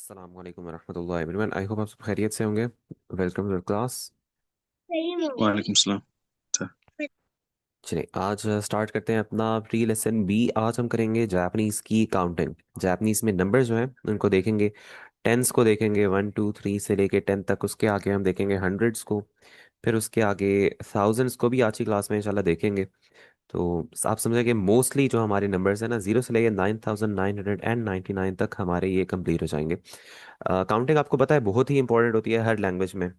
अस्सलाम वालेकुम रहमतुल्लाहि एवरीवन। आई होप आप सब खैरियत से होंगे। Welcome to class. वालेकुम सलाम। अच्छा। चलिए आज स्टार्ट करते हैं अपना प्री लेसन बी। आज हम करेंगे जापानीज की काउंटिंग। जापानीज में नंबर जो हैं उनको देखेंगे। टेंस को देखेंगे 1 2 3 से लेके 10 तक। उसके आगे हम देखेंगे हंड्रेड्स को। फिर उसके आगे थाउजेंड्स को भी आज की क्लास में इंशाल्लाह देखेंगे। तो आप समझेंगे मोस्टली जो हमारे नंबर्स हैं ना, 0 से लेके 9999 तक हमारे ये कंप्लीट हो जाएंगे। काउंटिंग आपको पता है बहुत ही इंपॉर्टेंट होती है हर लैंग्वेज में।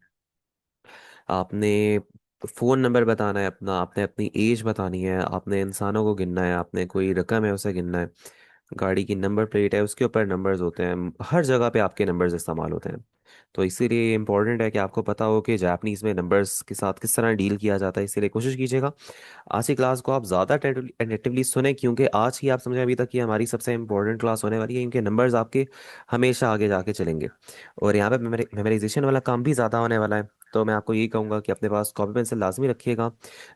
आपने फोन नंबर बताना है अपना, आपने अपनी एज बतानी है, आपने इंसानों को गिनना है, आपने कोई रकम है उसे गिनना है। गाड़ी की नंबर प्लेट है उसके ऊपर नंबर्स होते हैं, हर जगह पे आपके नंबर्स इस्तेमाल होते हैं। तो इसीलिए इम्पोर्टेंट है कि आपको पता हो कि जापानीज में नंबर्स के साथ किस तरह डील किया जाता है। इसीलिए कोशिश कीजिएगा आज की क्लास को आप ज़्यादा अटेंटिवली सुने, क्योंकि आज की आप समझे अभी तक ये हमारी सबसे इंपॉर्टेंट क्लास होने वाली है। इनके नंबर्स आपके हमेशा आगे जाके चलेंगे। और यहाँ पे मेमोराइजेशन वाला काम भी ज़्यादा होने वाला है। तो मैं आपको यही कहूँगा कि अपने पास कॉपी पेंसिल लाजमी रखिएगा।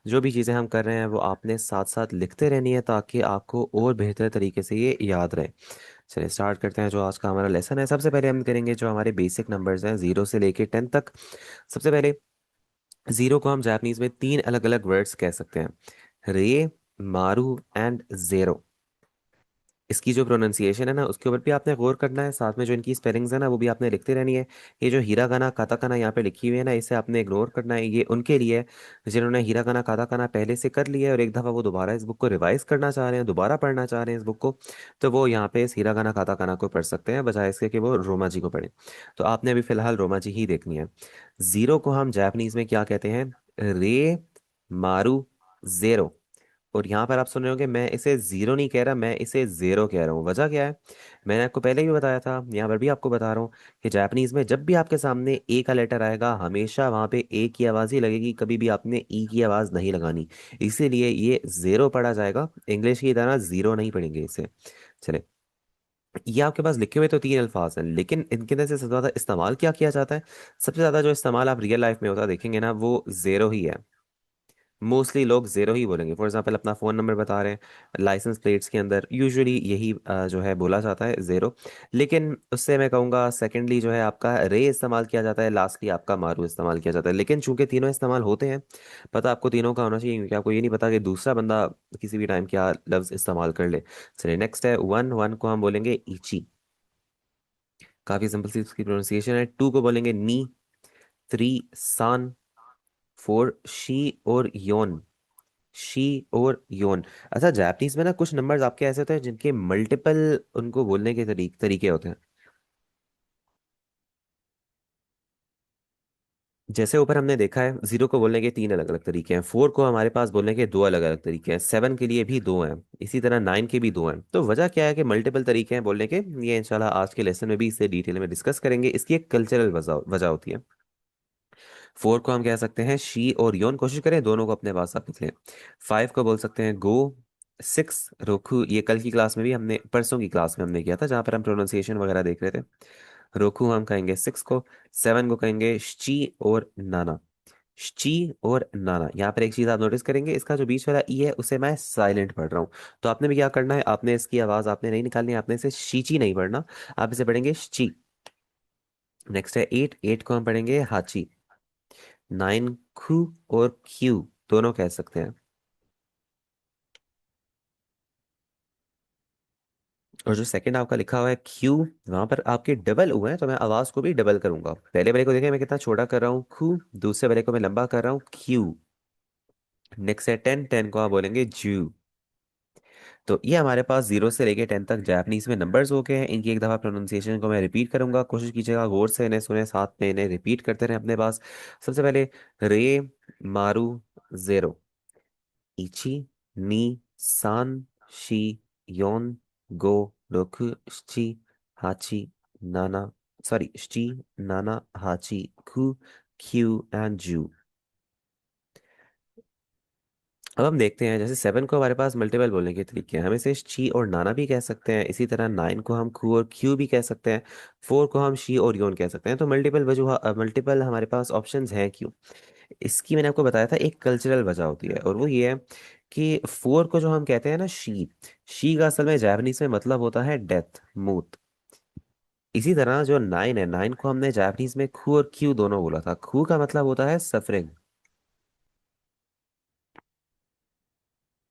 जो भी चीज़ें हम कर रहे हैं वो आपने साथ साथ लिखते रहनी है ताकि आपको और बेहतर तरीके से ये याद रहे। चलिए स्टार्ट करते हैं जो आज का हमारा लेसन है। सबसे पहले हम करेंगे जो हमारे बेसिक नंबर्स हैं 0 से लेके 10 तक। सबसे पहले जीरो को हम जापानीज में तीन अलग अलग वर्ड्स कह सकते हैं, रे, मारू एंड जेरो। इसकी जो प्रोनाउंसिएशन है ना उसके ऊपर भी आपने गौर करना है, साथ में जो इनकी स्पेलिंग्स है ना वो भी आपने लिखती रहनी है। ये जो हीरागाना काताकाना यहाँ पे लिखी हुई है ना, इसे आपने इग्नोर करना है। ये उनके लिए है जिन्होंने हीरागाना काताकाना पहले से कर लिया है और एक दफ़ा वो दोबारा इस बुक को रिवाइज करना चाह रहे हैं, दोबारा पढ़ना चाह रहे हैं इस बुक को। तो वो यहाँ पे इस हीरागाना काताकाना को पढ़ सकते हैं बजाय इसके कि वो रोमा जी को पढ़ें। तो आपने अभी फिलहाल रोमा जी ही देखनी है। जीरो को हम जापानीज में क्या कहते हैं, रे, मारू, जेरो। और यहाँ पर आप सुन रहे होंगे मैं इसे जीरो नहीं कह रहा, मैं इसे जेरो कह रहा हूँ। वजह क्या है, मैंने आपको पहले भी बताया था, यहाँ पर भी आपको बता रहा हूँ कि जापानीज में जब भी आपके सामने ए का लेटर आएगा हमेशा वहां पे ए की आवाज ही लगेगी, कभी भी आपने ई की आवाज नहीं लगानी। इसीलिए ये जेरो पढ़ा जाएगा, इंग्लिश की तरह जीरो नहीं पढ़ेंगे इसे। चले, ये आपके पास लिखे हुए तो तीन अल्फाज हैं, लेकिन इनके अंदर से सबसे ज्यादा इस्तेमाल क्या किया जाता है, सबसे ज्यादा जो इस्तेमाल आप रियल लाइफ में होता देखेंगे ना वो जेरो ही है। मोस्टली लोग जीरो ही बोलेंगे। फॉर एग्जांपल अपना फ़ोन नंबर बता रहे हैं, लाइसेंस प्लेट्स के अंदर यूजुअली यही जो है बोला जाता है जीरो। लेकिन उससे मैं कहूँगा सेकेंडली जो है आपका रे इस्तेमाल किया जाता है, लास्टली आपका मारू इस्तेमाल किया जाता है। लेकिन चूंकि तीनों इस्तेमाल होते हैं, पता आपको तीनों का होना चाहिए, क्योंकि आपको ये नहीं पता कि दूसरा बंदा किसी भी टाइम क्या लफ्ज इस्तेमाल कर ले। चलिए नेक्स्ट है वन। वन को हम बोलेंगे इची, काफ़ी सिंपल सी इसकी प्रोनाउंसिएशन है। टू को बोलेंगे नी, थ्री सान, फोर शी और योन, शी और योन। अच्छा जापानीज में ना कुछ नंबर्स आपके ऐसे होते हैं जिनके मल्टीपल उनको बोलने के तरीके होते हैं। जैसे ऊपर हमने देखा है, जीरो को बोलने के तीन अलग अलग तरीके हैं, फोर को हमारे पास बोलने के दो अलग अलग तरीके हैं, सेवन के लिए भी दो हैं, इसी तरह नाइन के भी दो हैं। तो वजह क्या है कि मल्टीपल तरीके हैं बोलने के, ये इंशाल्लाह आज के लेसन में भी इसे डिटेल में डिस्कस करेंगे। इसकी एक कल्चरल वजह वजह होती है। फोर को हम कह सकते हैं शी और योन, कोशिश करें दोनों को अपने पास आप लिख लें। फाइव को बोल सकते हैं गो, सिक्स रोकू, ये कल की क्लास में भी हमने, परसों की क्लास में हमने किया था जहां पर हम प्रोनाउंसिएशन वगैरह देख रहे थे। रोकू हम कहेंगे सिक्स को। सेवन को कहेंगे शी और नाना, शी और नाना। यहाँ पर एक चीज आप नोटिस करेंगे, इसका जो बीच वाला ई है उसे मैं साइलेंट पढ़ रहा हूँ। तो आपने भी क्या करना है, आपने इसकी आवाज आपने नहीं निकालनी है, आपने इसे शीची नहीं पढ़ना, आप इसे पढ़ेंगे शी। नेक्स्ट है एट। एट को हम पढ़ेंगे हाची। नाइन खू और क्यू दोनों कह सकते हैं। और जो सेकंड आपका लिखा हुआ है क्यू, वहां पर आपके डबल हुए हैं तो मैं आवाज को भी डबल करूंगा। पहले वाले को देखें मैं कितना छोटा कर रहा हूँ खू, दूसरे वाले को मैं लंबा कर रहा हूँ क्यू। नेक्स्ट है टेन। टेन को आप बोलेंगे जू। तो ये हमारे पास 0 से लेके 10 तक जापानीज में नंबर्स हो गए हैं। इनकी एक दफा प्रोनाउंसिएशन को मैं रिपीट करूंगा, कोशिश कीजिएगा गौर से इन्हें सुने, साथ में इन्हें रिपीट करते रहें अपने पास। सबसे पहले रे, मारू, जेरो, इची, नी, सान, शी, योन, गो, रोकु, शी, हाची, नाना, सॉरी शी, नाना, हाची, कु, क्यू एंड जू। अब हम देखते हैं, जैसे सेवन को हमारे पास मल्टीपल बोलने के तरीके हैं, हम इसे शी और नाना भी कह सकते हैं, इसी तरह नाइन को हम खू और क्यू भी कह सकते हैं, फोर को हम शी और योन कह सकते हैं। तो मल्टीपल वजह, मल्टीपल हमारे पास ऑप्शंस हैं क्यों। इसकी मैंने आपको बताया था एक कल्चरल वजह होती है, और वो ये है कि फोर को जो हम कहते हैं ना शी, शी का असल में जापानीज में मतलब होता है डेथ, मौत। इसी तरह जो नाइन है, नाइन को हमने जापानीज में खू और क्यू दोनों बोला था। खू का मतलब होता है सफरिंग,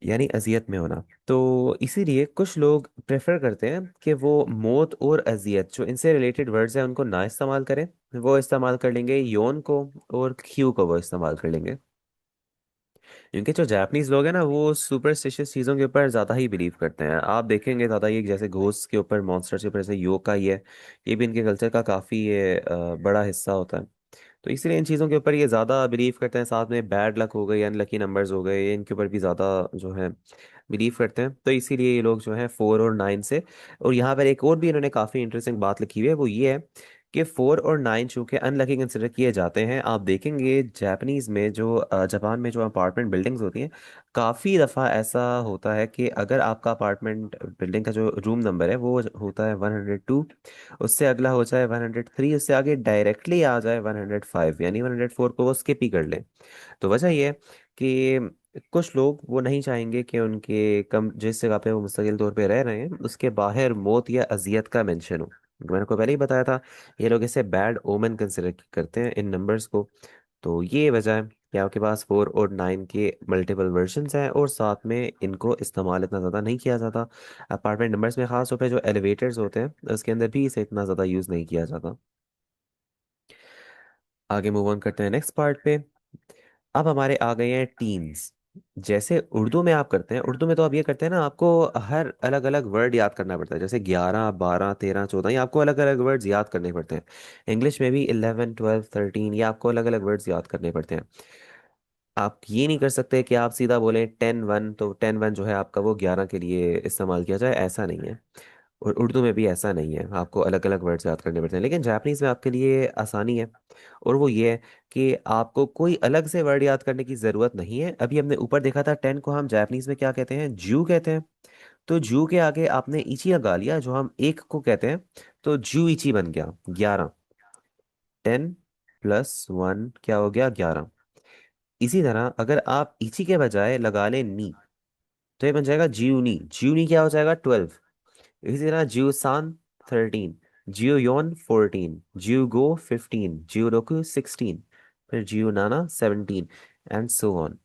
यानी अजियत में होना। तो इसीलिए कुछ लोग प्रेफर करते हैं कि वो मौत और अजियत जो इनसे रिलेटेड वर्ड्स हैं उनको ना इस्तेमाल करें। वो इस्तेमाल कर लेंगे योन को, और क्यू को वो इस्तेमाल कर लेंगे। क्योंकि जो जापानीज लोग हैं ना, वो सुपरस्टिशियस चीज़ों के ऊपर ज़्यादा ही बिलीव करते हैं। आप देखेंगे ज़्यादा ये जैसे घोस्ट के ऊपर, मॉन्स्टर्स के ऊपर, जैसे योका ही है, ये भी इनके कल्चर का काफ़ी ये बड़ा हिस्सा होता है। तो इसलिए इन चीज़ों के ऊपर ये ज़्यादा बिलीव करते हैं। साथ में बैड लक हो गई, अनलकी नंबर्स हो गए, ये इनके ऊपर भी ज़्यादा जो है बिलीव करते हैं। तो इसीलिए ये लोग जो है फोर और नाइन से। और यहाँ पर एक और भी इन्होंने काफ़ी इंटरेस्टिंग बात लिखी हुई है, वो ये है कि फोर और नाइन चूंकि अनलकी कंसिडर किए जाते हैं। आप देखेंगे जापानीज में जो जापान में जो अपार्टमेंट बिल्डिंग्स होती हैं, काफ़ी दफ़ा ऐसा होता है कि अगर आपका अपार्टमेंट बिल्डिंग का जो रूम नंबर है वो होता है 102, उससे अगला हो जाए 103, उससे आगे डायरेक्टली आ जाए 105, यानी 104 को वो स्किप ही कर ले। तो वजह यह है कि कुछ लोग वो नहीं चाहेंगे कि उनके कम जिस जगह पे वो मुस्तकिल तौर पे रह रहे हैं उसके बाहर मौत या अजियत का मेंशन हो। मैंने को पहले ही बताया था, ये लोग इसे बैड ओमेन कंसिडर करते हैं इन नंबर्स को। तो ये वजह है कि आपके पास फोर और नाइन के मल्टीपल वर्जन्स हैं, और साथ में इनको इस्तेमाल इतना ज़्यादा नहीं किया जाता। अपार्टमेंट नंबर्स में ख़ास तौर पे जो एलिवेटर्स होते हैं उसके अंदर भी इसे इतना ज़्यादा यूज़ नहीं किया जाता। आगे मूव ऑन करते हैं नेक्स्ट पार्ट पे। अब हमारे आ गए हैं टीन्स। जैसे उर्दू में आप करते हैं, उर्दू में तो आप ये करते हैं ना, आपको हर अलग अलग वर्ड याद करना पड़ता है। जैसे 11, 12, 13, 14, ये आपको अलग अलग वर्ड्स याद करने पड़ते हैं। इंग्लिश में भी 11, 12, 13, ये आपको अलग अलग वर्ड्स याद करने पड़ते हैं। आप ये नहीं कर सकते कि आप सीधा बोले 10, 1, तो 10, 1 जो है आपका वो 11 के लिए इस्तेमाल किया जाए, ऐसा नहीं है। और उर्दू में भी ऐसा नहीं है, आपको अलग अलग वर्ड्स याद करने पड़ते हैं। लेकिन जापानीज में आपके लिए आसानी है, और वो ये है कि आपको कोई अलग से वर्ड याद करने की ज़रूरत नहीं है। अभी हमने ऊपर देखा था 10 को हम जापानीज में क्या कहते हैं, जू कहते हैं। तो जू के आगे आपने इची लगा लिया, जो हम एक को कहते हैं, तो जू इची बन गया 11। 10 + 1 क्या हो गया, 11। इसी तरह अगर आप इची के बजाय लगा लें नी, तो ये बन जाएगा जियूनी। जियूनी क्या हो जाएगा, 12। इसी तरह जियोसान 13, जियोयोन 14, जियोगो 15, जियोरोकु 16, फिर जियोनाना 17, एंड सो ऑन।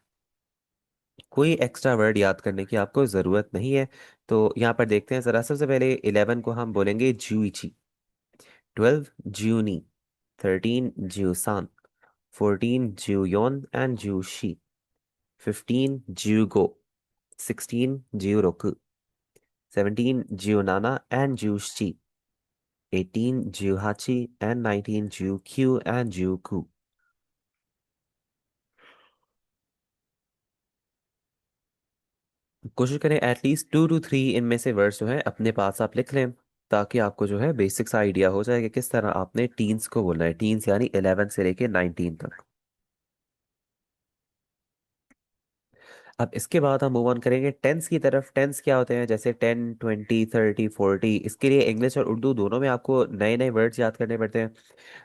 कोई एक्स्ट्रा वर्ड याद करने की आपको ज़रूरत नहीं है। तो यहाँ पर देखते हैं ज़रा। सबसे पहले 11 को हम बोलेंगे जुइची, 12 जियोनी, 13 जियोसान, 14 जियोयोन एंड जियोशी, 15 जियोगो, 16 जियोरोकु, 17 जियोनाना एंड जियोशी, 18 Juhachi, and 19 Jukyu and Juku। कोशिश करें एटलीस्ट 2 to 3 इनमें से वर्ड्स जो है अपने पास आप लिख लें, ताकि आपको जो है बेसिक सा आइडिया हो जाए कि किस तरह आपने टीन्स को बोलना है। टीन्स यानी 11 से लेके 19 तक। अब इसके बाद हम मूव ऑन करेंगे टेंस की तरफ। टेंस क्या होते हैं, जैसे 10, 20, 30, 40। इसके लिए इंग्लिश और उर्दू दोनों में आपको नए नए वर्ड्स याद करने पड़ते हैं,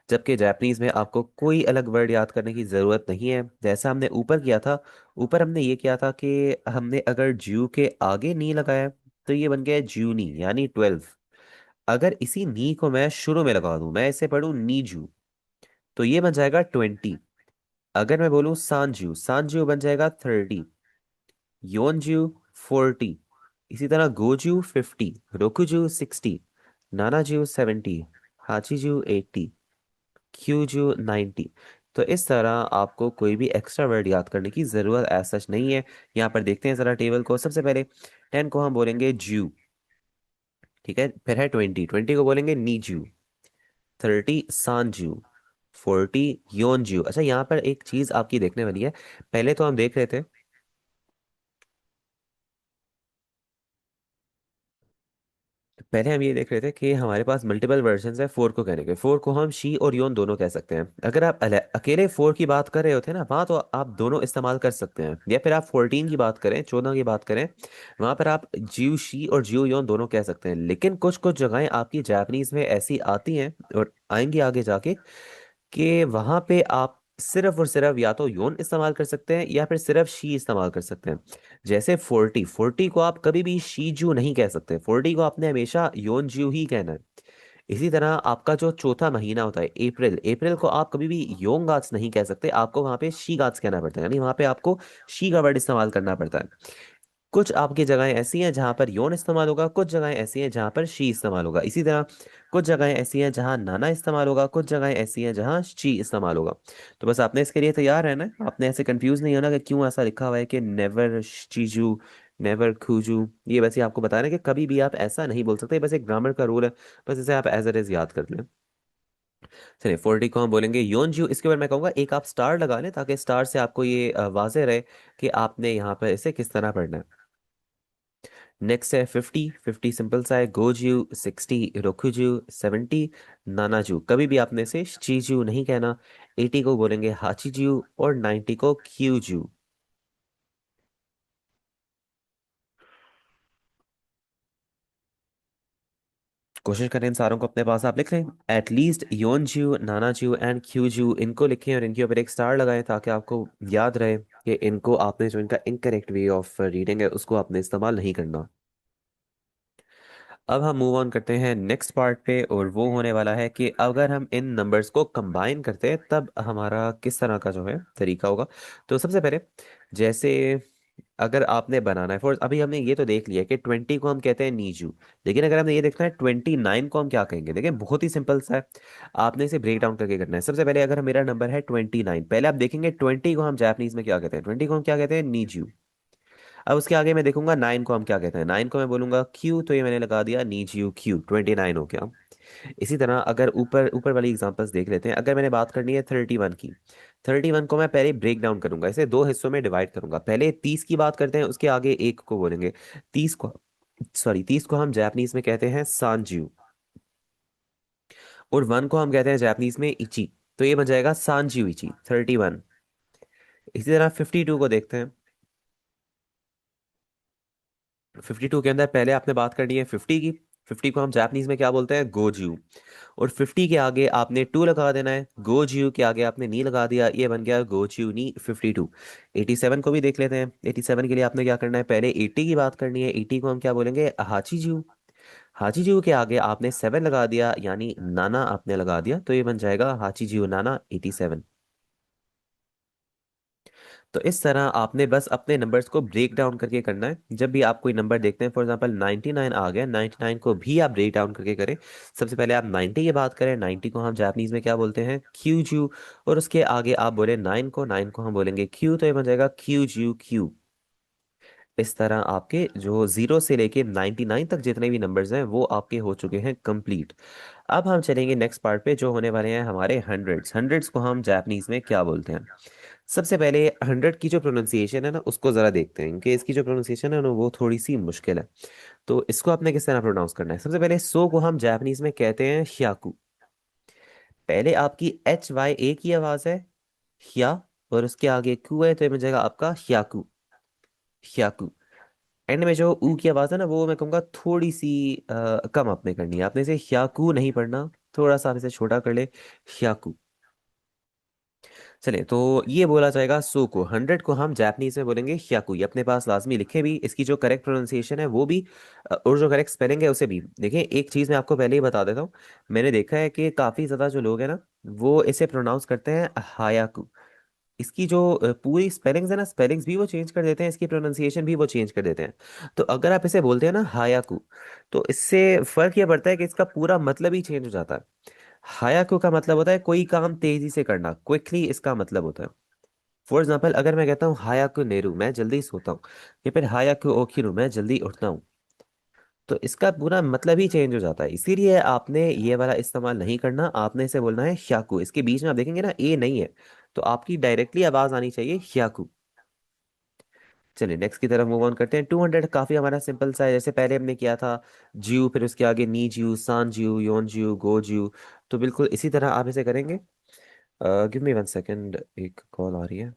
जबकि जापानीज में आपको कोई अलग वर्ड याद करने की ज़रूरत नहीं है। जैसा हमने ऊपर किया था, ऊपर हमने ये किया था कि हमने अगर ज्यू के आगे नी लगाया तो ये बन गया ज्यूनी, यानी 12। अगर इसी नी को मैं शुरू में लगा दूं, मैं इसे पढ़ूं नीजू, तो ये बन जाएगा 20। अगर मैं बोलूं सांजू, सांजू बन जाएगा 30, योनजू 40, इसी तरह गोजू 50, रोकुजू 60, नानाजू 70, हाचीजू 80, क्यूजू 90। तो इस तरह आपको कोई भी एक्स्ट्रा वर्ड याद करने की ज़रूरत ऐसा सच नहीं है। यहाँ पर देखते हैं ज़रा टेबल को। सबसे पहले 10 को हम बोलेंगे जू, ठीक है। फिर है 20, 20 को बोलेंगे नीजू, 30 सांजू, 40 योनजू। अच्छा, यहाँ पर एक चीज़ आपकी देखने वाली है। पहले तो हम देख रहे थे, पहले हम ये देख रहे थे कि हमारे पास मल्टीपल वर्जन है फोर को कहने के। फोर को हम शी और योन दोनों कह सकते हैं। अगर आप अकेले फोर की बात कर रहे होते हैं ना, वहाँ तो आप दोनों इस्तेमाल कर सकते हैं। या फिर आप 14 की बात करें, 14 की बात करें, वहाँ पर आप जियो शी और जियो योन दोनों कह सकते हैं। लेकिन कुछ कुछ जगहें आपकी जापानीज में ऐसी आती हैं और आएंगी आगे जाके, कि वहां पे आप सिर्फ और सिर्फ या तो योन इस्तेमाल कर सकते हैं या फिर सिर्फ शी इस्तेमाल कर सकते हैं। जैसे 40, 40 को आप कभी भी शी जू नहीं कह सकते। 40 को आपने हमेशा योन जू ही कहना है। इसी तरह आपका जो चौथा महीना होता है अप्रैल, अप्रैल को आप कभी भी योंग गाड्स नहीं कह सकते, आपको वहां पे शी गाड्स कहना पड़ता है, यानी वहां पे आपको शी का वर्ड इस्तेमाल करना पड़ता है। कुछ आपकी जगहें ऐसी हैं जहां पर योन इस्तेमाल होगा, कुछ जगहें ऐसी हैं जहां पर शी इस्तेमाल होगा। इसी तरह कुछ जगहें ऐसी हैं जहां नाना इस्तेमाल होगा, कुछ जगहें ऐसी हैं जहां शी इस्तेमाल होगा। तो बस आपने इसके लिए तैयार रहना है, आपने ऐसे कंफ्यूज नहीं होना कि क्यों ऐसा लिखा हुआ है कि नेवर चीजू, नेवर खूजू। ये वैसे आपको बता रहे हैं कि कभी भी आप ऐसा नहीं बोल सकते, बस एक ग्रामर का रूल है, बस इसे आप एज इट इज याद कर लें। चलिए 40 को हम बोलेंगे योनजू। इसके बाद मैं कहूंगा एक आप स्टार लगा लें, ताकि स्टार से आपको ये वाज़ेह रहे कि आपने यहाँ पर इसे किस तरह पढ़ना है। नेक्स्ट है 50, 50 सिंपल सा है गोजू, 60 रोकुजू, 70 नानाजू। कभी भी आपने इसे चीजू नहीं कहना। 80 को बोलेंगे हाचीजू और 90 को क्यूजू। कोशिश करें इन सारों को अपने पास आप लिख लें, एटलीस्ट योनजू, नानाजू एंड क्यूजू इनको लिखें और इनके ऊपर एक स्टार लगाएं, ताकि आपको याद रहे कि इनको आपने जो इनका इनकरेक्ट वे ऑफ रीडिंग है उसको आपने इस्तेमाल नहीं करना। अब हम मूव ऑन करते हैं नेक्स्ट पार्ट पे, और वो होने वाला है कि अगर हम इन नंबर्स को कंबाइन करते हैं तब हमारा किस तरह का जो है तरीका होगा। तो सबसे पहले, जैसे अगर आपने बनाना है फॉर, अभी हमने ये तो देख लिया कि 20 को हम कहते हैं नीजू, लेकिन अगर हमने ये देखना है 29 को हम क्या कहेंगे, देखिए बहुत ही सिंपल सा है। आपने इसे ब्रेक डाउन करके करना है। सबसे पहले अगर मेरा नंबर है 29, पहले आप देखेंगे 20 को हम जापानीज में क्या कहते हैं, 20 को हम क्या कहते हैं, नीजू। अब उसके आगे मैं देखूंगा 9 को हम क्या कहते हैं, 9 को मैं बोलूंगा क्यू, तो ये मैंने लगा दिया नीच यू क्यू, 29 हो गया। इसी तरह अगर ऊपर ऊपर वाली एग्जांपल्स देख लेते हैं, अगर मैंने बात करनी है 31 की, 31 को मैं पहले ब्रेक डाउन करूंगा, इसे दो हिस्सों में डिवाइड करूंगा। पहले 30 की बात करते हैं, उसके आगे एक को बोलेंगे 30 को, सॉरी 30 को हम जापानीज में कहते हैं सांज्यू, और 1 को हम कहते हैं जापानीज में इची, तो ये बन जाएगा सांज्यू इची 31। इसी तरह 52 को देखते हैं। 52 के अंदर पहले आपने बात करनी है 50 की, 50 को हम जापानीज में क्या बोलते हैं, गोज्यू, और 50 के आगे आपने टू लगा देना है, गोज्यू के आगे आपने नी लगा दिया, ये बन गया गोच्यू नी 52। 87 को भी देख लेते हैं। 87 के लिए आपने क्या करना है, पहले 80 की बात करनी है, 80 को हम क्या बोलेंगे, हाचीजू, हाचीजू के आगे आपने 7 लगा दिया, यानी नाना आपने लगा दिया, तो ये बन जाएगा हाचीजू नाना 87। तो इस तरह आपने बस अपने नंबर्स को ब्रेक डाउन करके करना है। जब भी आप कोई नंबर देखते हैं, फॉर एग्जांपल 99 आ गया, 99 को भी आप ब्रेक डाउन करके करें। सबसे पहले आप 90 की बात करें, 90 को हम जापानीज में क्या बोलते हैं, क्यूजू, और उसके आगे आप बोले 9 को, 9 को हम बोलेंगे क्यू, तो ये बन जाएगा क्यूजू क्यू। इस तरह आपके जो 0 से लेके 99 तक जितने भी नंबर्स हैं वो आपके हो चुके हैं कंप्लीट। अब हम चलेंगे नेक्स्ट पार्ट पे, जो होने वाले हैं हमारे हंड्रेड्स। हंड्रेड्स को हम जापानीज में क्या बोलते हैं। सबसे पहले 100 की जो प्रोनाउंसिएशन है ना उसको जरा देखते हैं, कि इसकी जो प्रोनाउंसिएशन है ना वो थोड़ी सी मुश्किल है। तो इसको आपने किस तरह प्रोनाउंस करना है। सबसे पहले 100 को हम जापानीज में कहते हैं ह्याकू। पहले आपकी HYA की आवाज है, ह्या, और उसके आगे कू है, तो ये बन जाएगा आपका ह्याकू, ह्याकू। एंड में जो ऊ की आवाज है ना वो मैं कहूँगा थोड़ी सी कम आपने करनी है, आपने इसे ह्याकू नहीं पढ़ना, थोड़ा सा आप इसे छोटा कर ले, ह्याकू। चलिए, तो ये बोला जाएगा 100 को, 100 को हम जापानीज में बोलेंगे ह्याकू। ये अपने पास लाजमी लिखे भी, इसकी जो करेक्ट प्रोनाउंसिएशन है वो भी, और जो करेक्ट स्पेलिंग है उसे भी। देखिए एक चीज मैं आपको पहले ही बता देता हूँ, मैंने देखा है कि काफी ज्यादा जो लोग हैं ना वो इसे प्रोनाउंस करते हैं हायाकू। इसकी जो पूरी स्पेलिंग्स है ना, स्पेलिंग्स भी वो चेंज कर देते हैं, इसकी प्रोनाउंसिएशन भी वो चेंज कर देते हैं। तो अगर आप इसे बोलते हैं ना हायाकू, तो इससे फर्क ये पड़ता है कि इसका पूरा मतलब ही चेंज हो जाता है। हायाकू का मतलब होता है कोई काम तेजी से करना, क्विकली, इसका मतलब होता है। फॉर एग्जाम्पल अगर मैं कहता हूँ हायाकू नेहरू, मैं जल्दी सोता हूँ, या फिर हायाकू ओकिरू, मैं जल्दी उठता हूँ, तो इसका पूरा मतलब ही चेंज हो जाता है। इसीलिए आपने ये वाला इस्तेमाल नहीं करना, आपने इसे बोलना है ह्याकू। इसके बीच में आप देखेंगे ना ए नहीं है, तो आपकी डायरेक्टली आवाज आनी चाहिए ह्याकू। चलिए नेक्स्ट की तरफ मूव ऑन करते हैं। 200 काफी हमारा सिंपल सा है, जैसे पहले हमने किया था ज्यू, फिर उसके आगे नी ज्यू, सान ज्यू, योन ज्यू, गो ज्यू। तो बिल्कुल इसी तरह आप इसे करेंगे। गिव मी 1 सेकेंड, एक कॉल आ रही है।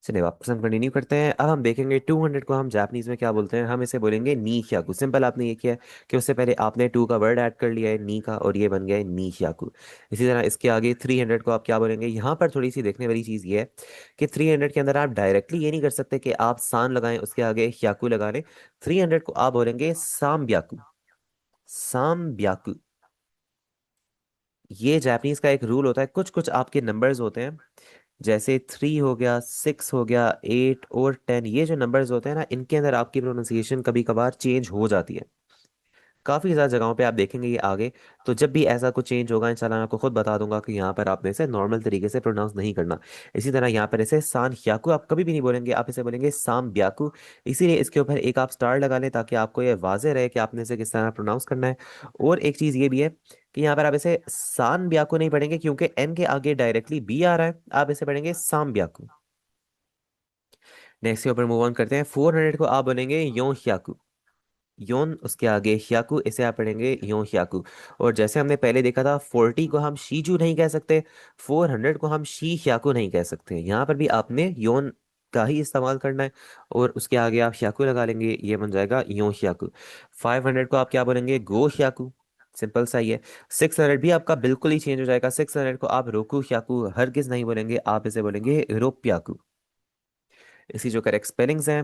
चलिए वापस हम कंटिन्यू करते हैं। अब हम देखेंगे 200 को हम जापानीज में क्या बोलते हैं। हम इसे बोलेंगे नी ह्याकू। सिंपल, आपने ये किया है कि उससे पहले आपने टू का वर्ड ऐड कर लिया है नी का, और ये बन गया है नी ह्याकू। इसी तरह इसके आगे 300 को आप क्या बोलेंगे। यहाँ पर थोड़ी सी देखने वाली चीज़ ये है कि 300 के अंदर आप डायरेक्टली ये नहीं कर सकते कि आप सान लगाएं उसके आगे ह्याकू लगा लें। 300 को आप बोलेंगे साम ब्याकू। साम ब्याकू। ये जापानीज का एक रूल होता है। कुछ कुछ आपके नंबर्स होते हैं, जैसे 3 हो गया, 6 हो गया, 8 और 10, ये जो नंबर्स होते हैं ना, इनके अंदर आपकी प्रोनाउंसिएशन कभी कभार चेंज हो जाती है। काफी ज्यादा जगहों पे आप देखेंगे ये आगे। तो जब भी ऐसा कुछ चेंज होगा इंशाल्लाह मैं आपको खुद बता दूंगा कि यहाँ पर आपने इसे नॉर्मल तरीके से प्रोनाउंस नहीं करना। इसी तरह यहाँ पर इसे सान ह्याकू आप कभी भी नहीं बोलेंगे, आप इसे बोलेंगे साम ब्याकू। इसीलिए इसके ऊपर एक आप स्टार लगा लें ताकि आपको ये वाजे रहे कि आपने इसे किस तरह प्रोनाउंस करना है। और एक चीज ये भी है कि यहाँ पर आप इसे सान ब्याकू नहीं पढ़ेंगे, क्योंकि एन के आगे डायरेक्टली बी आ रहा है। आप इसे पढ़ेंगे साम ब्याकू। नेक्स्ट के ऊपर मूव ऑन करते हैं। 400 को आप बोलेंगे यो ह्याकू। योन उसके आगे ह्याकू, इसे आप पढ़ेंगे यो ह्याकू। और जैसे हमने पहले देखा था 40 को हम शीजू नहीं कह सकते, 400 को हम शी ह्याकू नहीं कह सकते। यहाँ पर भी आपने योन का ही इस्तेमाल करना है, और उसके आगे आप ह्याकू लगा लेंगे, ये बन जाएगा यो ह्याकू। 500 को आप क्या बोलेंगे, गो ह्याकू। सिंपल सा ही है। 600 भी आपका बिल्कुल ही चेंज हो जाएगा। 600 को आप रोकू ह्याकू हरगिज नहीं बोलेंगे, आप इसे बोलेंगे रोप्याकू। इसकी जो करेक्ट स्पेलिंग्स हैं,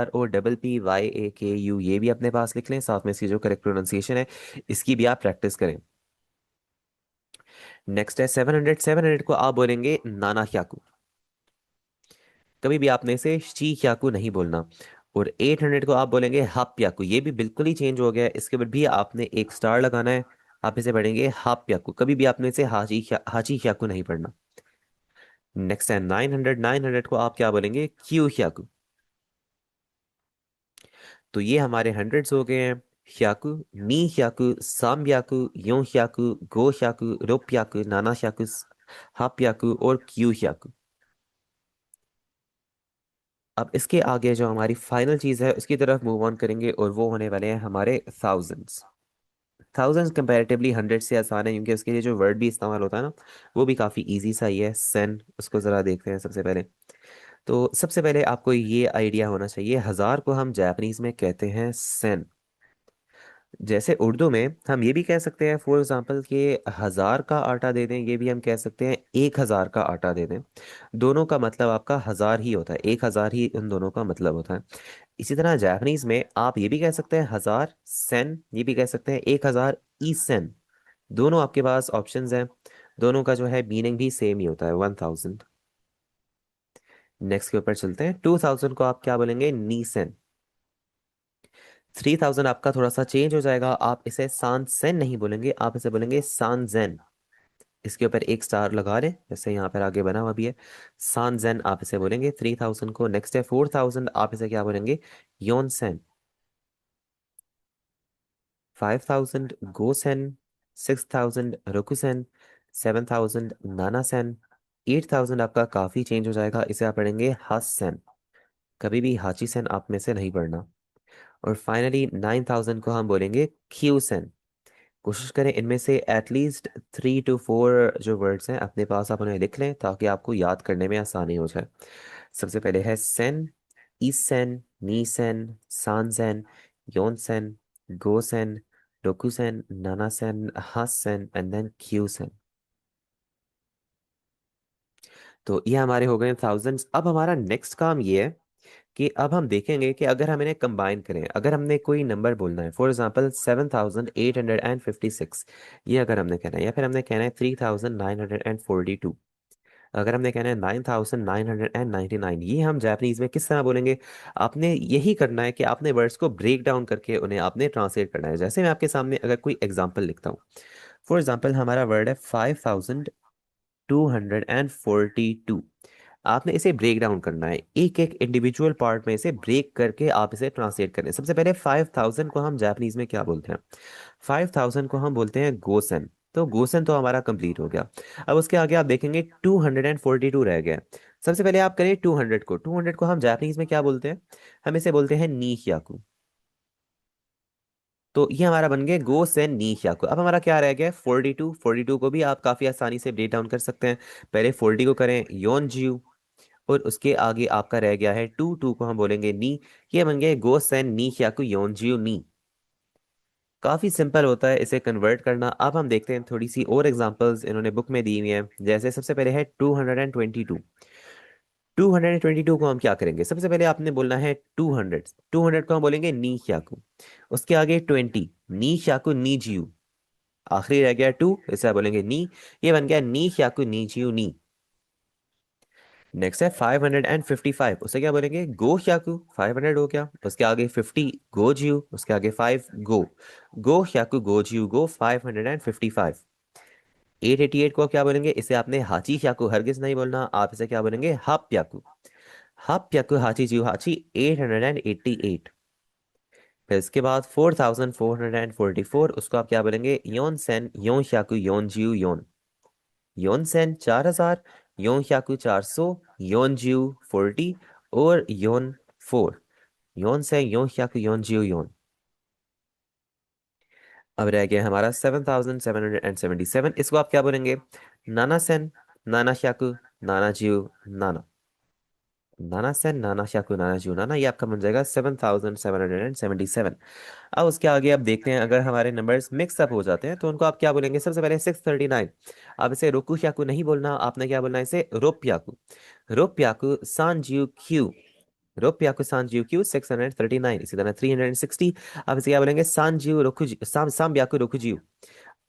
ROPPYAKU, ये भी अपने पास लिख लें। साथ में इसकी जो करेक्ट प्रोनाउंसिएशन है इसकी भी आप प्रैक्टिस करें। नेक्स्ट है 700। 700 को आप बोलेंगे नाना ह्याकू। कभी भी आपने इसे शी ह्याकू नहीं बोलना। और 800 को आप बोलेंगे हाप याकू। ये भी बिल्कुल ही चेंज हो गया है, इसके ऊपर भी आपने एक स्टार लगाना है। आप इसे पढ़ेंगे हाप याकू। कभी भी आपने इसे हाची ह्याकू नहीं पढ़ना। नेक्स्ट है 900। 900 को आप क्या बोलेंगे, क्यू ह्याकू। तो ये हमारे हंड्रेड्स हो गए हैं। ह्याकू, नी ह्याकू, साम ह्याकू, यो ह्याकू, गो ह्याकू, रोप ह्याकू, नाना ह्याकू, हाप ह्याकू और क्यू ह्याकू। अब इसके आगे जो हमारी फाइनल चीज है उसकी तरफ मूव ऑन करेंगे, और वो होने वाले हैं हमारे थाउजेंड्स। थाउजेंड्स कंपैरेटिवली हंड्रेड से आसान है, क्योंकि उसके लिए जो वर्ड भी इस्तेमाल होता है ना, वो भी काफी इजी सा ही है। सेन, उसको जरा देखते हैं सबसे पहले। तो सबसे पहले आपको ये आइडिया होना चाहिए, हजार को हम जापानीज में कहते हैं सेन। जैसे उर्दू में हम ये भी कह सकते हैं फॉर एग्जाम्पल कि 1000 का आटा दे दें, ये भी हम कह सकते हैं 1000 का आटा दे दें। दोनों का मतलब आपका हजार ही होता है, 1000 ही उन दोनों का मतलब होता है। इसी तरह जापानीज में आप ये भी कह सकते हैं 1000 सेन, ये भी कह सकते हैं 1000 ई सेन। दोनों आपके पास ऑप्शंस हैं। दोनों का जो है मीनिंग भी सेम ही होता है, 1000। नेक्स्ट के ऊपर चलते हैं। 2000 को आप क्या बोलेंगे, नी सेन। 3000 आपका थोड़ा सा चेंज हो जाएगा, आप इसे सान सेन नहीं बोलेंगे, आप इसे बोलेंगे सान जेन। इसके ऊपर एक स्टार लगा लें, जैसे यहाँ पर आगे बना हुआ भी है। सान जेन आप इसे बोलेंगे 3000 को। नेक्स्ट है 4000, आप इसे क्या बोलेंगे, योन सेन। 5000 गो सेन। 6000 रोकु सेन। 7000 नाना सेन। 8000 आपका काफी चेंज हो जाएगा, इसे आप पढ़ेंगे हास सेन। कभी भी हाची सेन आप में से नहीं पढ़ना। और फाइनली 9000 को हम बोलेंगे क्यू सेन। कोशिश करें इनमें से एटलीस्ट 3 to 4 जो वर्ड्स हैं अपने पास आप उन्हें लिख लें, ताकि आपको याद करने में आसानी हो जाए। सबसे पहले है सेन, ईसेन, नीसेन, सांसेन, योनसेन, गोसेन, रोकुसेन, नानासेन, हासेन एंड देन क्यूसेन। तो ये हमारे हो गए थाउजेंड्स। अब हमारा नेक्स्ट काम ये है कि अब हम देखेंगे कि अगर हम इन्हें कंबाइन करें, अगर हमने कोई नंबर बोलना है, फॉर एग्जांपल 7856, ये अगर हमने कहना है, या फिर हमने कहना है 3942, अगर हमने कहना है 9999, ये हम जापानीज में किस तरह बोलेंगे। आपने यही करना है कि आपने वर्ड्स को ब्रेक डाउन करके उन्हें आपने ट्रांसलेट करना है। जैसे मैं आपके सामने अगर कोई एग्जाम्पल लिखता हूँ, फॉर एग्जाम्पल हमारा वर्ड है 5242। आपने इसे ब्रेक डाउन करना है, एक एक इंडिविजुअल पार्ट में इसे ब्रेक करके आप इसे ट्रांसलेट करें। सबसे पहले 5000 को हम जापानीज में क्या बोलते हैं, 5000 को हम बोलते हैं गोसन। तो गोसन तो हमारा कंप्लीट हो गया। अब उसके आगे आप देखेंगे 242 रह गया। सबसे पहले आप करें 200 को हम जापानीज में क्या बोलते हैं, हम इसे बोलते हैं नी ह्याकू। तो ये हमारा बन गया गो सेन नी ह्याकू। अब हमारा क्या रह गया, 42। 42 को भी आप काफी आसानी से ब्रेक डाउन कर सकते हैं। पहले 40 को करें योन जियो, और उसके आगे आपका रह गया है टू, टू को हम बोलेंगे नी। ये बन गया गो सेन नी ह्याकु योनजियो नी। काफी सिंपल होता है इसे कन्वर्ट करना। अब हम देखते हैं थोड़ी सी और एग्जांपल्स इन्होंने बुक में दी हुई हैं। जैसे सबसे पहले है 222। 222 को हम क्या करेंगे, सबसे पहले आपने बोलना है 200। 200 को हम बोलेंगे नी ह्याकु। उसके आगे 20, नी ह्याकु नी जियू। आखिरी रह गया टू, इसे आप बोलेंगे नी। ये बन गया नी ह्याकु नी जियू नी। नेक्स्ट है 555, उसे क्या बोलेंगे गो ह्याकु। 500 हो गया, उसके आगे 50 गो जियू, उसके आगे 5 गो। गो ह्याकु गो जियू गो 555। 888 को क्या बोलेंगे, इसे आपने हाची ह्याकु हरगिज नहीं बोलना, आप इसे क्या बोलेंगे हाप प्याकु। हाप प्याकु हाची जियू हाची 888। फिर इसके बाद 4444, उसको आप क्या बोलेंगे योन सेन योन ह्याकु योन जियू योन। योन सेन 4000, योन ह्याकु 400, योन जियू 40 और योन 4। योन सेन योन ह्याकु योन जियू योन। अब रह गया हमारा 7777, इसको आप क्या बोलेंगे नाना सेन नाना ह्याकु नाना जियू नाना। नाना सेन नाना ह्याकु नाना जियू नाना, ये आपका बन जाएगा 7777। अब उसके आगे आप देखते हैं अगर हमारे नंबर्स मिक्स अप हो जाते हैं तो उनको आप क्या बोलेंगे। सबसे पहले 639। अब इसे रोकू श्याकू नहीं बोलना, आपने क्या बोलना है इसे रोप्याकू। रोप्याकू सांजियो क्यू। रोप्याकू सांजियो क्यू 639। इसी तरह 360। अब इसे क्या बोलेंगे सांजियो रोकुजी साम सांब्याकू रोकुजियो।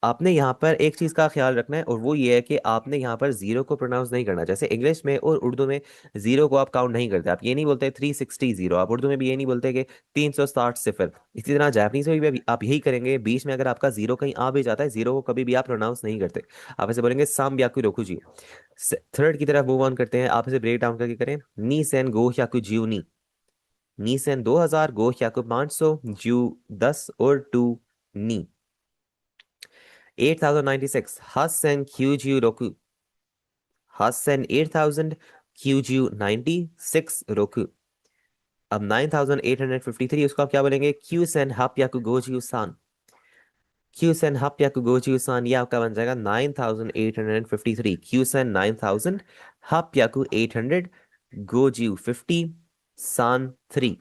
आपने यहाँ पर एक चीज का ख्याल रखना है और वो ये है कि आपने यहाँ पर जीरो को प्रोनाउंस नहीं करना। जैसे इंग्लिश में और उर्दू में जीरो को आप काउंट नहीं करते, आप ये नहीं बोलते 360 जीरो, आप उर्दू में भी ये नहीं बोलते कि 360 सिफर। इसी तरह जापानीज में भी आप यही करेंगे, बीच में अगर आपका जीरो कहीं आ भी जाता है, जीरो को कभी भी आप प्रोनाउंस नहीं करते। आप ऐसे बोलेंगे साम ब्याकु रोकू जी। थर्ड की तरफ मूव ऑन करते हैं, आप इसे ब्रेक डाउन करके करें। नी सेन गो ह्याकु जियो नी। नी सेन 2000, गो ह्याकु 500, जियो 10 और to knee. 8096 Hassen Kyuju Roku. Hassen 8000 Kyuju 96 Roku. अब 9853, उसको आप क्या बोलेंगे क्यूसेन हाप्याकु गोजियो सान। क्यूसेन हाप्याकु गोजियो सान, ये आपका बन जाएगा 9853। क्यूसेन 9000, हाप्याकु 800, गोजियो 50, सान 3।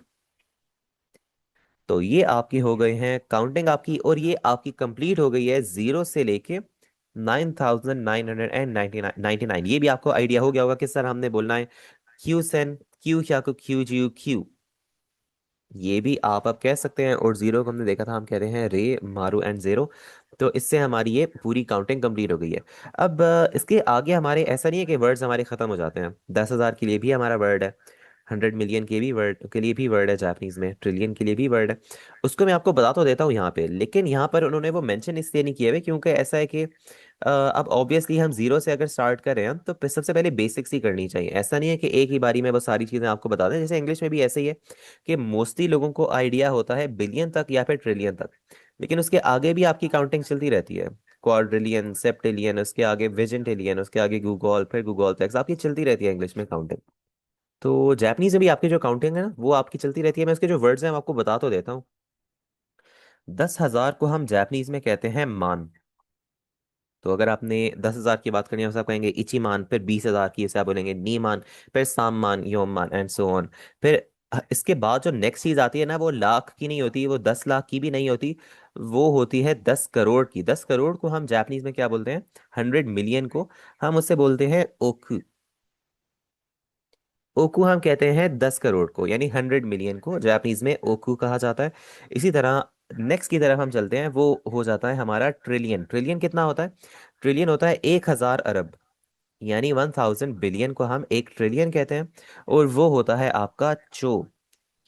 तो ये आपकी हो गए हैं काउंटिंग आपकी, और ये आपकी कंप्लीट हो गई है जीरो से लेके 9999। ये भी आपको आइडिया हो गया होगा किस तरह हमने बोलना है क्यू सेन क्यू क्या को क्यू जी क्यू। ये भी आप अब कह सकते हैं, और जीरो को हमने देखा था हम कहते हैं रे मारू एंड जीरो। तो इससे हमारी ये पूरी काउंटिंग कंप्लीट हो गई है। अब इसके आगे हमारे ऐसा नहीं है कि वर्ड्स हमारे खत्म हो जाते हैं। 10,000 के लिए भी हमारा वर्ड है, 100 मिलियन के लिए भी वर्ड है जापानीज में, ट्रिलियन के लिए भी वर्ड है। उसको मैं आपको बता तो देता हूँ यहाँ पे, लेकिन यहाँ पर उन्होंने वो मेंशन इसलिए नहीं किए हुए क्योंकि ऐसा है कि अब ऑब्वियसली हम जीरो से अगर स्टार्ट कर रहे हैं तो सबसे पहले बेसिक्स ही करनी चाहिए। ऐसा नहीं है कि एक ही बारी में बस सारी चीजें आपको बता दें। जैसे इंग्लिश में भी ऐसे ही है कि मोस्टली लोगों को आइडिया होता है बिलियन तक या फिर ट्रिलियन तक, लेकिन उसके आगे भी आपकी काउंटिंग चलती रहती है। क्वाड्रिलियन, सेप्टिलियन, उसके आगे विजिंटिलियन, उसके आगे गूगल, फिर गूगल तक आपकी चलती रहती है इंग्लिश में काउंटिंग। तो जापानीज में भी आपकी जो काउंटिंग है ना वो आपकी चलती रहती है। मैं उसके जो वर्ड्स हैं मैं आपको बता तो देता हूँ। 10,000 को हम जापानीज में कहते हैं मान। तो अगर आपने 10,000 की बात करनी है तो आप कहेंगे इची मान। फिर 20,000 की इसे आप बोलेंगे नी मान। फिर साम मान, योम मान एंड सो ऑन। फिर इसके बाद जो नेक्स्ट चीज आती है ना वो लाख की नहीं होती, वो 10 लाख की भी नहीं होती, वो होती है 10 करोड़ की। 10 करोड़ को हम जापानीज में क्या बोलते हैं, 100 मिलियन को हम उससे बोलते हैं ओकू। ओकू हम कहते हैं 10 करोड़ को, यानी 100 मिलियन को जापानीज में ओकू कहा जाता है। इसी तरह नेक्स्ट की तरफ हम चलते हैं, वो हो जाता है हमारा ट्रिलियन। ट्रिलियन कितना होता है, ट्रिलियन होता है 1,000 अरब, यानी 1,000 बिलियन को हम एक ट्रिलियन कहते हैं। और वो होता है आपका चो,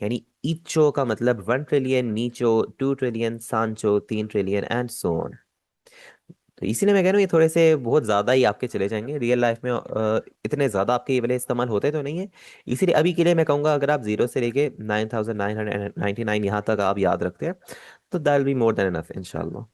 यानी इचो का मतलब 1 ट्रिलियन, नीचो 2 ट्रिलियन, सांचो 3 ट्रिलियन एंड सो ऑन। तो इसीलिए मैं कह रहा हूँ ये थोड़े से बहुत ज्यादा ही आपके चले जाएंगे रियल लाइफ में, इतने ज्यादा आपके ये वाले इस्तेमाल होते तो नहीं है। इसीलिए अभी के लिए मैं कहूंगा अगर आप जीरो से लेके 9,999 यहाँ तक आप याद रखते हैं तो that will be more than enough इंशाल्लाह।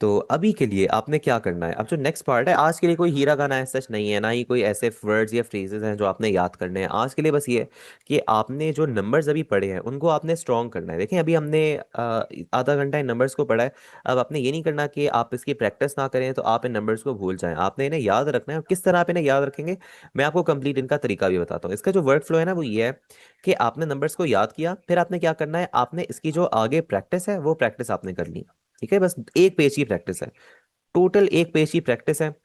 तो अभी के लिए आपने क्या करना है, अब जो नेक्स्ट पार्ट है, आज के लिए कोई हीरा गाना है सच नहीं है, ना ही कोई ऐसे वर्ड्स या फ्रेजेस हैं जो आपने याद करने हैं। आज के लिए बस ये है कि आपने जो नंबर्स अभी पढ़े हैं उनको आपने स्ट्रॉन्ग करना है। देखें, अभी हमने आधा घंटा इन नंबर्स को पढ़ा है। अब आपने ये नहीं करना कि आप इसकी प्रैक्टिस ना करें तो आप इन नंबर्स को भूल जाएं। आपने इन्हें याद रखना है। और किस तरह आप इन्हें याद रखेंगे, मैं आपको कंप्लीट इनका तरीका भी बताता हूँ। इसका जो वर्क फ्लो है ना, वो ये है कि आपने नंबर्स को याद किया, फिर आपने क्या करना है, आपने इसकी जो आगे प्रैक्टिस है वो प्रैक्टिस आपने कर ली। ठीक है, बस एक पेज की प्रैक्टिस है, टोटल एक पेज की प्रैक्टिस है।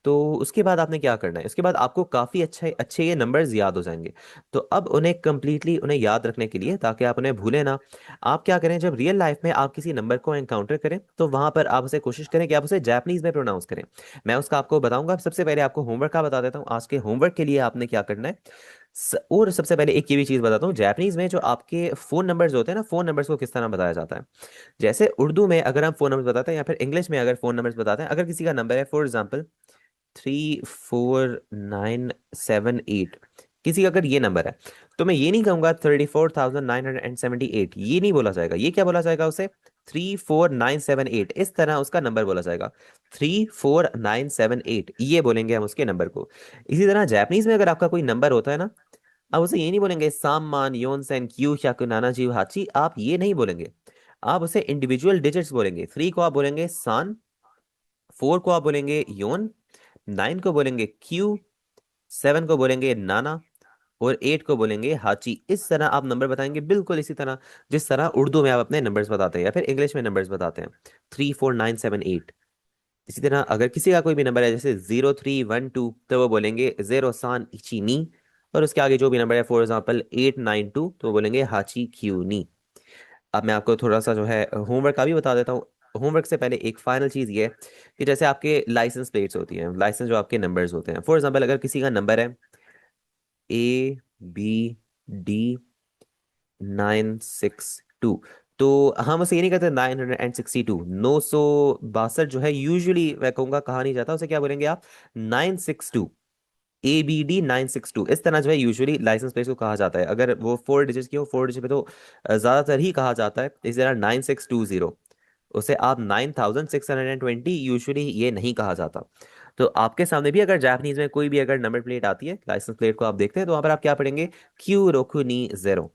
तो उसके बाद आपने क्या करना है, उसके बाद आपको काफी अच्छे अच्छे ये नंबर्स याद हो जाएंगे। तो अब उन्हें कंप्लीटली उन्हें याद रखने के लिए, ताकि आप उन्हें भूलें ना, आप क्या करें, जब रियल लाइफ में आप किसी नंबर को एनकाउंटर करें तो वहां पर आप उसे कोशिश करें कि आप उसे जापानीज में प्रोनाउंस करें। मैं उसका आपको बताऊंगा। सबसे पहले आपको होमवर्क का बता देता हूँ। आज के होमवर्क के लिए आपने क्या करना है, और सबसे पहले एक ये भी चीज बताता हूँ, जापानीज में जो आपके फोन नंबर्स होते हैं ना, फोन नंबर्स को किस तरह बताया जाता है। जैसे उर्दू में अगर हम फोन नंबर बताते हैं, या फिर इंग्लिश में अगर फोन नंबर्स बताते हैं, अगर किसी का नंबर है फॉर एग्जांपल 34978, किसी का अगर ये नंबर है, तो मैं ये नहीं कहूंगा 34,978, ये नहीं बोला जाएगा। ये क्या बोला जाएगा उसे, 34978, इस तरह उसका नंबर बोला जाएगा। 34978 ये बोलेंगे हम उसके नंबर को। इसी तरह जापानीज में अगर आपका कोई नंबर होता है ना, अब उसे ये नहीं बोलेंगे सामान योनसेन क्यू शाकु नाना जीव हाची, आप ये नहीं बोलेंगे। आप उसे इंडिविजुअल डिजिट्स बोलेंगे। 3 को आप बोलेंगे सान, 4 को आप बोलेंगे योन, 9 को बोलेंगे क्यू, 7 को बोलेंगे नाना, और 8 को बोलेंगे हाची। इस तरह आप नंबर बताएंगे, बिल्कुल इसी तरह जिस तरह उर्दू में आप अपने नंबर्स बताते हैं या फिर इंग्लिश में नंबर्स बताते हैं, 34978। इसी तरह अगर किसी का कोई भी नंबर है जैसे 0312, तो वो बोलेंगे जेरो सान इची नी, और उसके आगे जो भी नंबर है फॉर एग्जाम्पल 892, तो वो बोलेंगे हाची क्यू नी। अब मैं आपको थोड़ा सा जो है होमवर्क का भी बता देता हूँ। होमवर्क से पहले एक फाइनल चीज ये है कि जैसे आपके लाइसेंस प्लेट्स होती हैं, लाइसेंस जो आपके नंबर्स होते हैं, फॉर एग्जांपल अगर किसी का नंबर है ABD962, तो हम उसे ये नहीं कहते 962, 962 जो है, यूजुअली मैं कहूंगा कहा नहीं जाता, उसे क्या बोलेंगे आप, 962, ABD962, इस तरह जो है यूजुअली लाइसेंस प्लेट को कहा जाता है। अगर वो 4 डिजिट की हो, 4 डिजिट पे तो ज्यादातर ही कहा जाता है। इसी तरह 9620, उसे आप 9620 यूजुअली ये नहीं कहा जाता। तो आपके सामने भी अगर जापानीज में कोई भी अगर नंबर प्लेट आती है, लाइसेंस प्लेट को आप देखते हैं, तो वहां पर आप क्या पढ़ेंगे, क्यू रोकुनी जेरो।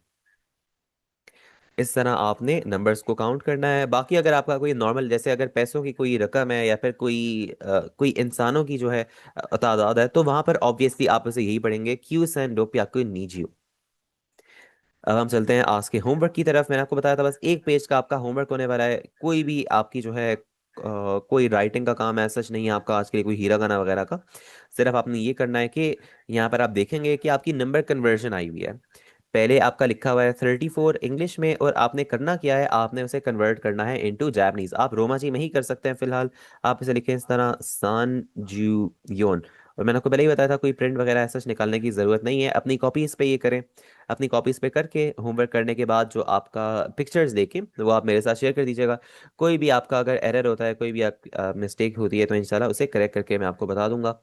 इस तरह आपने नंबर्स को काउंट करना है। बाकी अगर आपका कोई नॉर्मल, जैसे अगर पैसों की कोई रकम है या फिर कोई इंसानों की जो है तादाद है, तो वहां पर ऑब्वियसली आप उसे यही पढ़ेंगे, क्यू सैन डो प्याकु नीजियो। अब हम चलते हैं आज के होमवर्क की तरफ। मैंने आपको बताया था बस एक पेज का आपका होमवर्क होने वाला है। कोई भी आपकी जो है कोई राइटिंग का काम है सच नहीं है आपका आज के लिए, कोई हीरा गाना वगैरह का। सिर्फ आपने ये करना है कि यहाँ पर आप देखेंगे कि आपकी नंबर कन्वर्जन आई हुई है। पहले आपका लिखा हुआ है 34 इंग्लिश में, और आपने करना क्या है, आपने उसे कन्वर्ट करना है इनटू जापानीज। आप रोमाची में ही कर सकते हैं फिलहाल। आप इसे लिखें इस तरह, सान जू योन। और मैंने आपको पहले ही बताया था कोई प्रिंट वगैरह ऐसा निकालने की जरूरत नहीं है। अपनी कॉपीज पे ये करें। अपनी कॉपीज पे करके होमवर्क करने के बाद जो आपका पिक्चर्स देखें वो आप मेरे साथ शेयर कर दीजिएगा। कोई भी आपका अगर एरर होता है, कोई भी मिस्टेक होती है, तो इंशाल्लाह उसे करेक्ट करके मैं आपको बता दूंगा।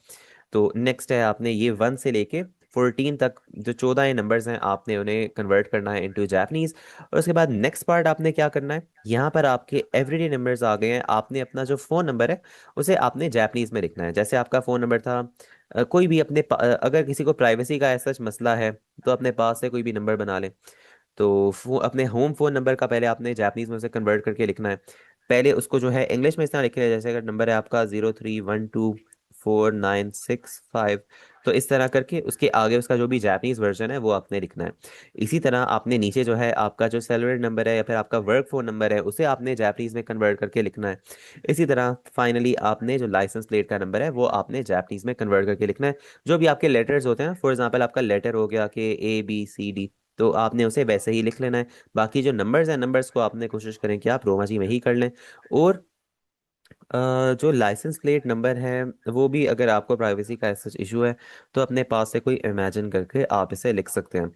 तो नेक्स्ट है, आपने ये 1 से लेके 14 तक जो 14 नंबर्स हैं, आपने उन्हें कन्वर्ट करना है इनटू जापानीज। और उसके बाद नेक्स्ट पार्ट आपने क्या करना है, यहाँ पर आपके एवरीडे नंबर्स आ गए हैं। आपने अपना जो फोन नंबर है उसे आपने जापानीज में लिखना है। जैसे आपका फोन नंबर था, कोई भी अगर किसी को प्राइवेसी का ऐसा मसला है, तो अपने पास से कोई भी नंबर बना ले। तो अपने होम फोन नंबर का पहले आपने जापानीज में उसे कन्वर्ट करके लिखना है। पहले उसको जो है इंग्लिश में इस तरह लिखे, जैसे अगर नंबर है आपका 03124965, तो इस तरह करके उसके आगे उसका जो भी जापानीज वर्जन है वो आपने लिखना है। इसी तरह आपने नीचे जो है आपका जो सेलुलर नंबर है या फिर आपका वर्क फोन नंबर है, उसे आपने जापानीज में कन्वर्ट करके लिखना है। इसी तरह फाइनली आपने जो लाइसेंस प्लेट का नंबर है वो आपने जापानीज में कन्वर्ट करके लिखना है। जो भी आपके लेटर्स होते हैं, फॉर एग्जाम्पल आपका लेटर हो गया कि ABCD, तो आपने उसे वैसे ही लिख लेना है। बाकी जो नंबर्स हैं, नंबर्स को आपने कोशिश करें कि आप रोमाजी में ही कर लें। और जो लाइसेंस प्लेट नंबर है, वो भी अगर आपको प्राइवेसी का ऐसा इशू है, तो अपने पास से कोई इमेजिन करके आप इसे लिख सकते हैं।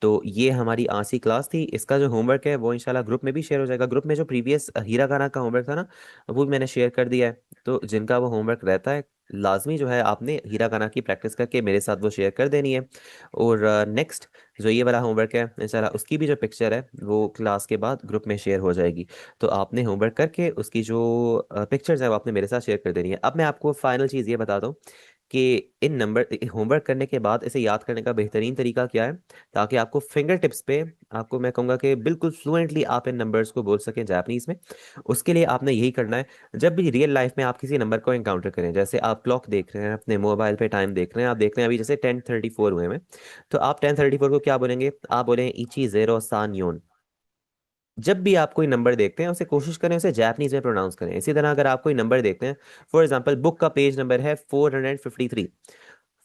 तो ये हमारी आज की क्लास थी। इसका जो होमवर्क है वो इंशाल्लाह ग्रुप में भी शेयर हो जाएगा। ग्रुप में जो प्रीवियस हीरा खाना का होमवर्क था ना, वो भी मैंने शेयर कर दिया है। तो जिनका वो होमवर्क रहता है, लाजमी जो है आपने हीरा गाना की प्रैक्टिस करके मेरे साथ वो शेयर कर देनी है। और नेक्स्ट जो ये वाला होमवर्क है इंशाल्लाह उसकी भी जो पिक्चर है वो क्लास के बाद ग्रुप में शेयर हो जाएगी। तो आपने होमवर्क करके उसकी जो पिक्चर्स है वो आपने मेरे साथ शेयर कर देनी है। अब मैं आपको फाइनल चीज़ ये बता दूं कि इन नंबर होमवर्क करने के बाद इसे याद करने का बेहतरीन तरीका क्या है, ताकि आपको फिंगर टिप्स पे, आपको मैं कहूँगा कि बिल्कुल फ्लुएंटली आप इन नंबर्स को बोल सकें जापानीज में। उसके लिए आपने यही करना है। जब भी रियल लाइफ में आप किसी नंबर को एनकाउंटर करें, जैसे आप क्लॉक देख रहे हैं, अपने मोबाइल पे टाइम देख रहे हैं, आप देख रहे हैं अभी जैसे 10:34 हुए हैं, तो आप 10:34 को क्या बोलेंगे? आप बोलेंगे इची जेरो सान योन। जब भी आप कोई नंबर देखते हैं उसे कोशिश करें उसे जापानीज में प्रोनाउंस करें। इसी तरह अगर आप कोई नंबर देखते हैं, फॉर एग्जांपल बुक का पेज नंबर है 453,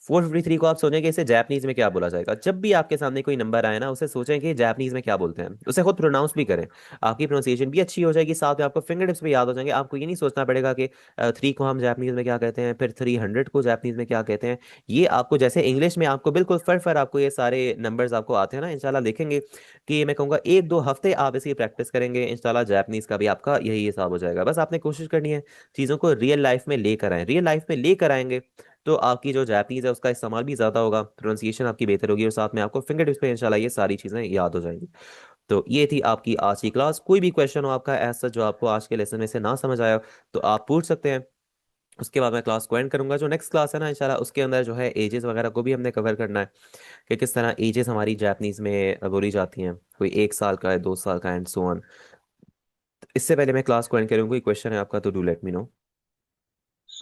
453 को आप सोचें कि इसे जापानीज में क्या बोला जाएगा। जब भी आपके सामने कोई नंबर आए ना, उसे सोचें कि जापानीज में क्या बोलते हैं, उसे खुद प्रोनाउंस भी करें। आपकी प्रोनाउंसिएशन भी अच्छी हो जाएगी, साथ में आपको फिंगर टिप्स भी याद हो जाएंगे। आपको ये नहीं सोचना पड़ेगा कि 3 को हम जापानीज में क्या कहते हैं, फिर 300 को जापानीज में क्या कहते हैं। ये आपको जैसे इंग्लिश में आपको बिल्कुल फर फर आपको ये सारे नंबर्स आपको आते हैं ना, इंशाल्लाह देखेंगे कि मैं कहूँगा 1-2 हफ्ते आप इसकी प्रैक्टिस करेंगे, इंशाल्लाह जापानीज का भी आपका यही हिसाब हो जाएगा। बस आपने कोशिश करनी है चीज़ों को रियल लाइफ में लेकर आए। रियल लाइफ में लेकर आएंगे तो आपकी जो जापनीज है उसका इस्तेमाल भी ज़्यादा होगा, प्रोनाउंसिएशन आपकी बेहतर होगी, और साथ में आपको फिंगर टिप्स पे इंशाल्लाह ये सारी चीज़ें याद हो जाएंगी। तो ये थी आपकी आज की क्लास। कोई भी क्वेश्चन हो आपका ऐसा जो आपको आज के लेसन में से ना समझ आया हो, तो आप पूछ सकते हैं। उसके बाद मैं क्लास को एंड करूंगा। जो नेक्स्ट क्लास है ना इंशाल्लाह उसके अंदर जो है एजेस वगैरह को भी हमने कवर करना है, कि किस तरह एजेस हमारी जापनीज में बोली जाती हैं, कोई 1 साल का है, 2 साल का, एंड सो ऑन। इससे पहले मैं क्लास को एंड करूंगा, कोई क्वेश्चन है आपका तो डू लेट मी नो।